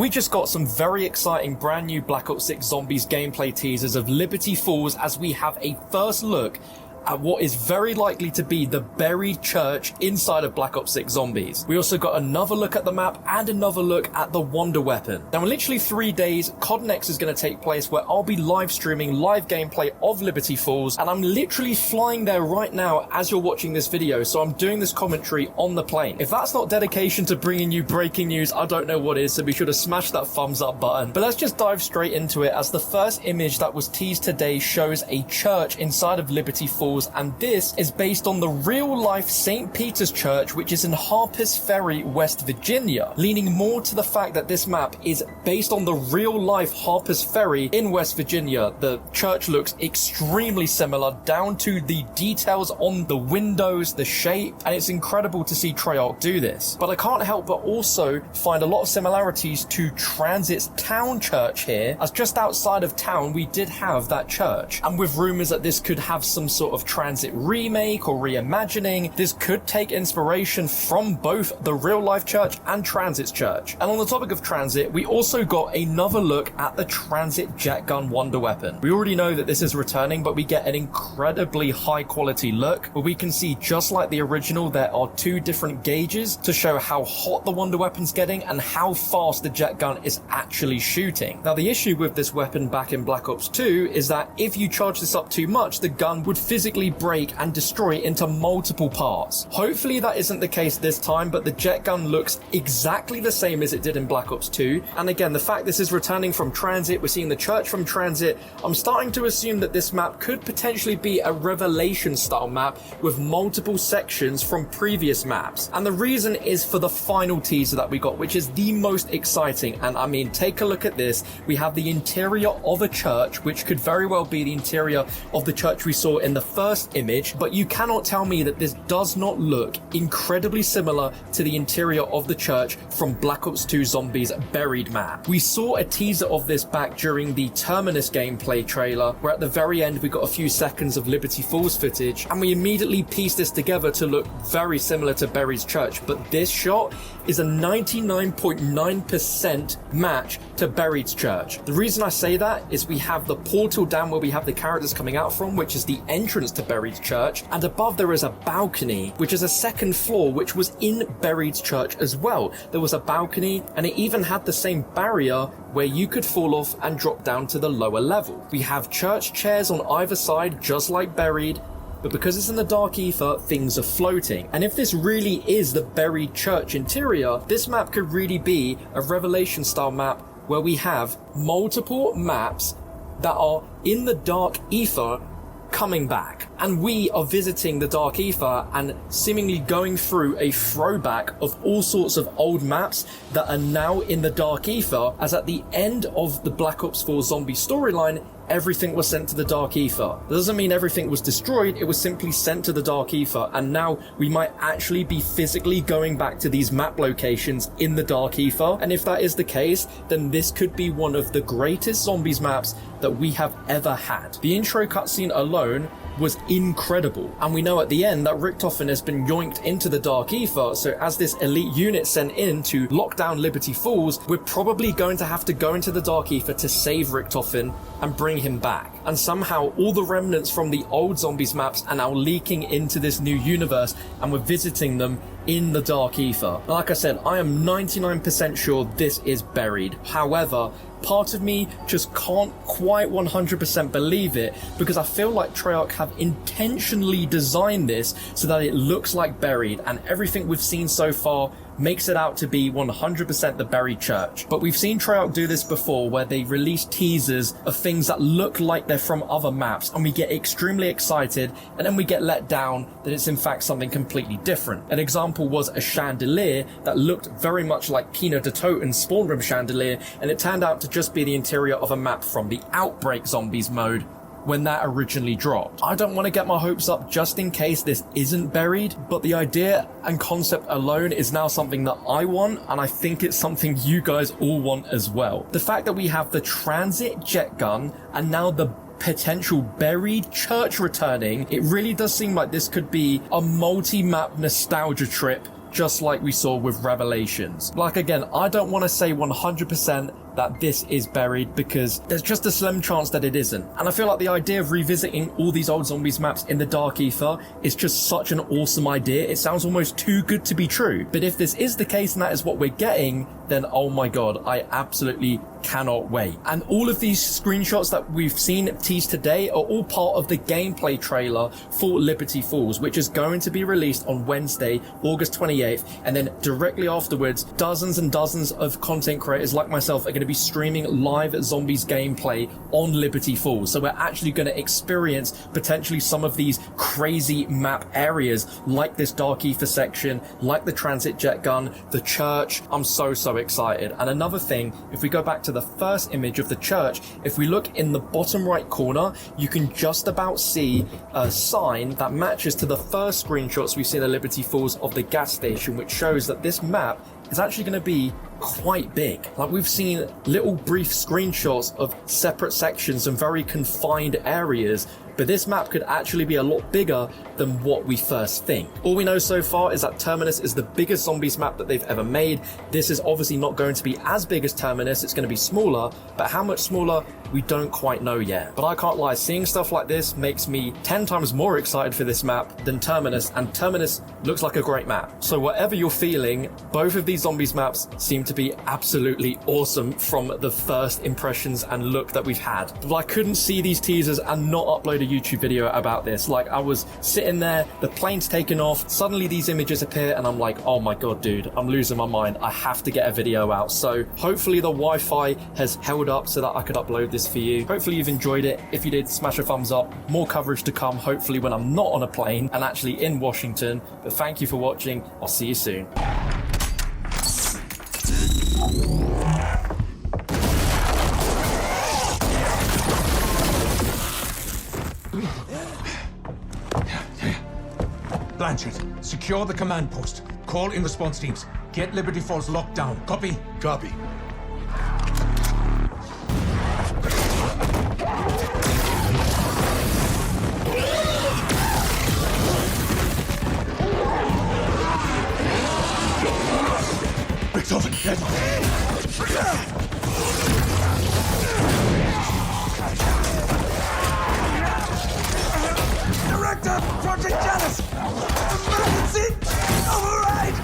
We just got some very exciting brand new Black Ops 6 Zombies gameplay teasers of Liberty Falls as we have a first look at what is very likely to be the buried church inside of Black Ops 6 Zombies. We also got another look at the map and another look at the Wonder Weapon. Now in literally 3 days, COD Next is going to take place where I'll be live streaming live gameplay of Liberty Falls, and I'm literally flying there right now as you're watching this video, so I'm doing this commentary on the plane. If that's not dedication to bringing you breaking news, I don't know what is, so be sure to smash that thumbs up button. But let's just dive straight into it, as the first image that was teased today shows a church inside of Liberty Falls, and this is based on the real-life St. Peter's Church, which is in Harpers Ferry, West Virginia, leaning more to the fact that this map is based on the real-life Harpers Ferry in West Virginia. The church looks extremely similar, down to the details on the windows, the shape, and it's incredible to see Treyarch do this. But I can't help but also find a lot of similarities to TranZit's town church here, as just outside of town we did have that church, and with rumors that this could have some sort of TranZit remake or reimagining, this could take inspiration from both the real-life church and TranZit's church. And on the topic of TranZit, we also got another look at the TranZit Jet Gun Wonder Weapon. We already know that this is returning, but we get an incredibly high-quality look, where we can see, just like the original, there are 2 different gauges to show how hot the Wonder Weapon's getting and how fast the jet gun is actually shooting. Now, the issue with this weapon back in Black Ops 2 is that if you charge this up too much, the gun would physically break and destroy into multiple parts. Hopefully that isn't the case this time, but the jet gun looks exactly the same as it did in Black Ops 2. And again, the fact this is returning from TranZit, we're seeing the church from TranZit, I'm starting to assume that this map could potentially be a Revelation style map with multiple sections from previous maps. And the reason is for the final teaser that we got, which is the most exciting. And I mean, take a look at this. We have the interior of a church, which could very well be the interior of the church we saw in the first image, but you cannot tell me that this does not look incredibly similar to the interior of the church from Black Ops 2 Zombies Buried map. We saw a teaser of this back during the Terminus gameplay trailer, where at the very end we got a few seconds of Liberty Falls footage, and we immediately pieced this together to look very similar to Buried's church, but this shot is a 99.9% match to Buried's church. The reason I say that is we have the portal down where we have the characters coming out from, which is the entrance to Buried's church, and above there is a balcony, which is a second floor, which was in Buried's church as well. There was a balcony, and it even had the same barrier where you could fall off and drop down to the lower level. We have church chairs on either side, just like Buried, but because it's in the Dark Aether, things are floating. And if this really is the Buried church interior, this map could really be a Revelation style map where we have multiple maps that are in the Dark Aether coming back, and we are visiting the Dark Aether and seemingly going through a throwback of all sorts of old maps that are now in the Dark Aether, as at the end of the Black Ops 4 zombie storyline, everything was sent to the Dark Aether. That doesn't mean everything was destroyed, it was simply sent to the Dark Aether, and now we might actually be physically going back to these map locations in the Dark Aether. And if that is the case, then this could be one of the greatest zombies maps that we have ever had. The intro cutscene alone was incredible, and we know at the end that Richtofen has been yoinked into the Dark Aether, so as this elite unit sent in to lock down Liberty Falls, we're probably going to have to go into the Dark Aether to save Richtofen and bring him back. And somehow all the remnants from the old zombies maps are now leaking into this new universe, and we're visiting them in the Dark Aether. Like I said, I am 99% sure this is Buried. However, part of me just can't quite 100% believe it, because I feel like Treyarch have intentionally designed this so that it looks like Buried, and everything we've seen so far makes it out to be 100% the Buried church. But we've seen Treyarch do this before, where they release teasers of things that look like they're from other maps, and we get extremely excited, and then we get let down that it's in fact something completely different. An example was a chandelier that looked very much like Kino de Toten's spawn room chandelier, and it turned out to just be the interior of a map from the Outbreak Zombies mode when that originally dropped. I don't want to get my hopes up just in case this isn't Buried, but the idea and concept alone is now something that I want, and I think it's something you guys all want as well. The fact that we have the TranZit Jet Gun and now the potential Buried church returning, it really does seem like this could be a multi-map nostalgia trip just like we saw with Revelations. Like again, I don't want to say 100% that this is buried because there's just a slim chance that it isn't. And I feel like the idea of revisiting all these old zombies maps in the Dark Aether is just such an awesome idea. It sounds almost too good to be true. But if this is the case and that is what we're getting, then oh my god, I absolutely cannot wait. And all of these screenshots that we've seen teased today are all part of the gameplay trailer for Liberty Falls, which is going to be released on Wednesday, August 28th. And then directly afterwards, dozens and dozens of content creators like myself are going to be streaming live zombies gameplay on Liberty Falls. So we're actually going to experience potentially some of these crazy map areas like this Dark Aether section, like the TranZit Jet Gun, the church. I'm so excited. And another thing, if we go back to the first image of the church, if we look in the bottom right corner, you can just about see a sign that matches to the first screenshots we see in the Liberty Falls of the gas station, which shows that this map is actually going to be quite big. Like, we've seen little brief screenshots of separate sections and very confined areas, but this map could actually be a lot bigger than what we first think. All we know so far is that Terminus is the biggest zombies map that they've ever made. This is obviously not going to be as big as Terminus, it's going to be smaller, but how much smaller, we don't quite know yet. But I can't lie, seeing stuff like this makes me 10 times more excited for this map than Terminus, and Terminus looks like a great map. So whatever you're feeling, both of these zombies maps seem to be absolutely awesome from the first impressions and look that we've had. But I couldn't see these teasers and not upload a YouTube video about this. Like, I was sitting there, the plane's taken off, suddenly these images appear, and I'm like, oh my god, dude, I'm losing my mind. I have to get a video out. So hopefully the Wi-Fi has held up so that I could upload this for you. Hopefully you've enjoyed it. If you did, smash a thumbs up. More coverage to come, hopefully when I'm not on a plane and actually in Washington. But thank you for watching. I'll see you soon. Blanchard, secure the command post. Call in response teams. Get Liberty Falls locked down. Copy? Copy. Beethoven, get Director, Project Janus! Emergency! Override!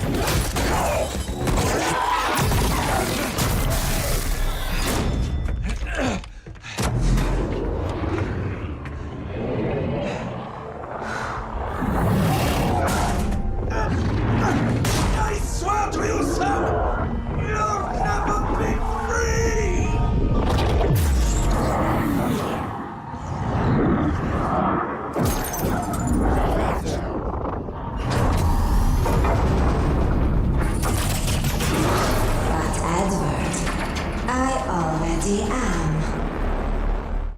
I swear to you, Sam! You'll never be free! But Edward, I already am.